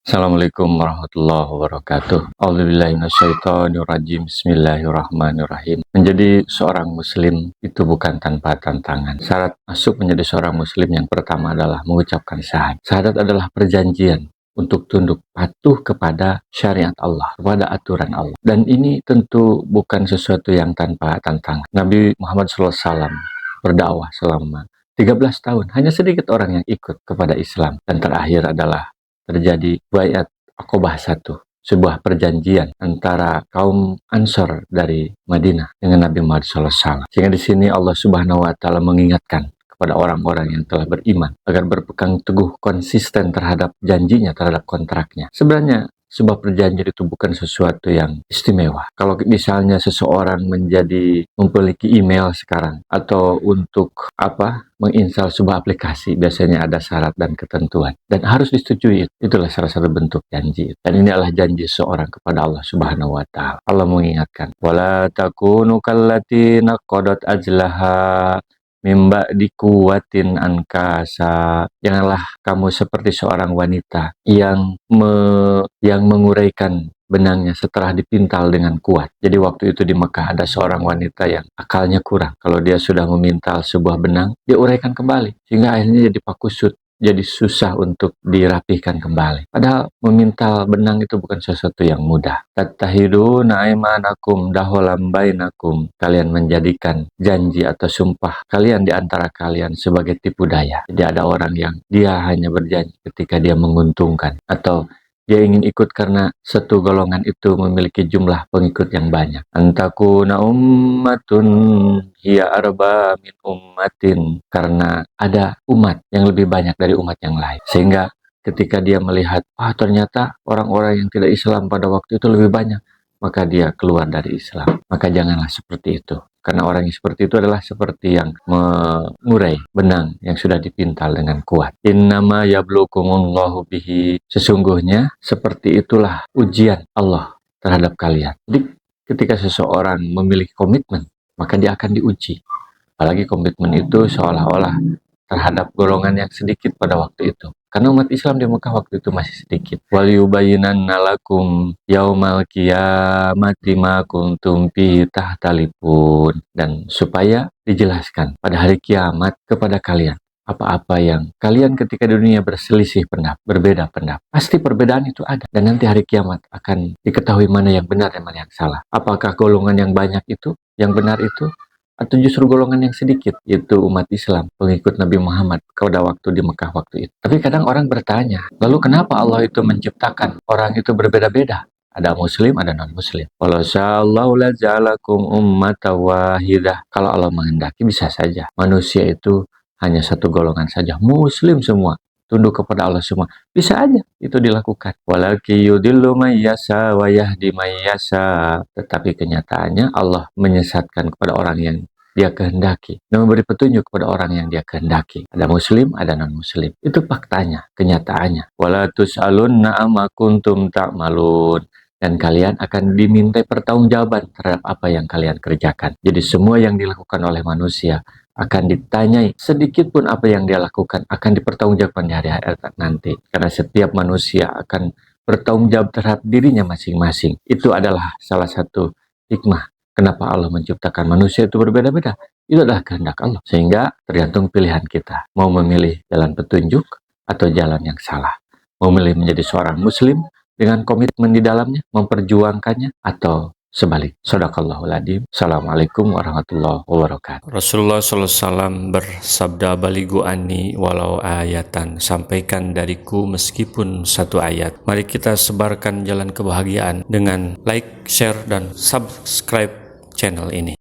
Assalamualaikum warahmatullahi wabarakatuh. A'udzubillahi minasyaitonirrajim. Bismillahirrahmanirrahim. Menjadi seorang muslim itu bukan tanpa tantangan. Syarat masuk menjadi seorang muslim yang pertama adalah mengucapkan syahadat. Syahadat adalah perjanjian untuk tunduk patuh kepada syariat Allah, kepada aturan Allah. Dan ini tentu bukan sesuatu yang tanpa tantangan. Nabi Muhammad SAW berdakwah selama 13 tahun. Hanya sedikit orang yang ikut kepada Islam. Dan terakhir adalah terjadi Baiat Aqobah 1, sebuah perjanjian antara kaum Ansor dari Madinah dengan Nabi Muhammad SAW. Sehingga di sini Allah Subhanahu wa taala mengingatkan kepada orang-orang yang telah beriman agar berpegang teguh konsisten terhadap janjinya, terhadap kontraknya. Sebenarnya sebuah perjanjian itu bukan sesuatu yang istimewa. Kalau misalnya seseorang memiliki email sekarang atau untuk menginstal sebuah aplikasi, biasanya ada syarat dan ketentuan dan harus disetujui. Itulah salah satu bentuk janji. Dan ini adalah janji seorang kepada Allah Subhanahu wa taala. Allah mengingatkan, "Wala takunu kallati naqadat ajlaha mimba dikuwatin ankasa." Janganlah kamu seperti seorang wanita yang menguraikan benangnya setelah dipintal dengan kuat. Jadi waktu itu di Mekah ada seorang wanita yang akalnya kurang. Kalau dia sudah memintal sebuah benang, dia uraikan kembali. Sehingga akhirnya jadi pakusut, jadi susah untuk dirapihkan kembali. Padahal memintal benang itu bukan sesuatu yang mudah. Tattahiduna aimanakum daholam bainakum. Kalian menjadikan janji atau sumpah kalian di antara kalian sebagai tipu daya. Jadi ada orang yang dia hanya berjanji ketika dia menguntungkan atau dia ingin ikut karena satu golongan itu memiliki jumlah pengikut yang banyak. Antakuna ummatun hiya arba min ummatin. Karena ada umat yang lebih banyak dari umat yang lain. Sehingga ketika dia melihat, ternyata orang-orang yang tidak Islam pada waktu itu lebih banyak, maka dia keluar dari Islam. Maka janganlah seperti itu. Karena orang yang seperti itu adalah seperti yang mengurai benang yang sudah dipintal dengan kuat. Innama yablukumullahu bihi. Sesungguhnya seperti itulah ujian Allah terhadap kalian. Jadi ketika seseorang memiliki komitmen, maka dia akan diuji. Apalagi komitmen itu seolah-olah terhadap golongan yang sedikit pada waktu itu. Karena umat Islam di Mekah waktu itu masih sedikit. Waliyubayyinanna lakum yaumal qiyamati ma kuntum fihi tahtalifun. Dan supaya dijelaskan pada hari kiamat kepada kalian apa-apa yang kalian ketika di dunia berselisih pendapat, berbeda pendapat. Pasti perbedaan itu ada. Dan nanti hari kiamat akan diketahui mana yang benar dan mana yang salah. Apakah golongan yang banyak itu, yang benar itu, atau justru golongan yang sedikit, yaitu umat Islam, pengikut Nabi Muhammad pada waktu di Mekah waktu itu. Tapi kadang orang bertanya, lalu kenapa Allah itu menciptakan orang itu berbeda-beda? Ada muslim, ada non-muslim. Walau sya'allahu laja'alakum ummatan wahidah. Kalau Allah menghendaki bisa saja. Manusia itu hanya satu golongan saja. Muslim semua. Tunduk kepada Allah semua. Bisa aja itu dilakukan. Walaki yudillu mayyasa wa yahdi mayyasa. Tetapi kenyataannya Allah menyesatkan kepada orang yang dia kehendaki dan memberi petunjuk kepada orang yang dia kehendaki. Ada muslim, ada non-muslim. Itu faktanya, kenyataannya. Wala tus'alunna amma kuntum ta'malun. Dan kalian akan dimintai pertanggungjawaban terhadap apa yang kalian kerjakan. Jadi semua yang dilakukan oleh manusia akan ditanyai, sedikit pun apa yang dia lakukan akan dipertanggungjawabkan di hari akhirat nanti. Karena setiap manusia akan bertanggung jawab terhadap dirinya masing-masing. Itu adalah salah satu hikmah kenapa Allah menciptakan manusia itu berbeda-beda. Itu adalah kehendak Allah. Sehingga tergantung pilihan kita. Mau memilih jalan petunjuk atau jalan yang salah. Mau memilih menjadi seorang muslim dengan komitmen di dalamnya, memperjuangkannya, atau sebalik. Shadaqallahul adzim. Assalamualaikum warahmatullahi wabarakatuh. Rasulullah SAW bersabda, baligu anni walau ayatan, sampaikan dariku meskipun satu ayat. Mari kita sebarkan jalan kebahagiaan dengan like, share, dan subscribe channel ini.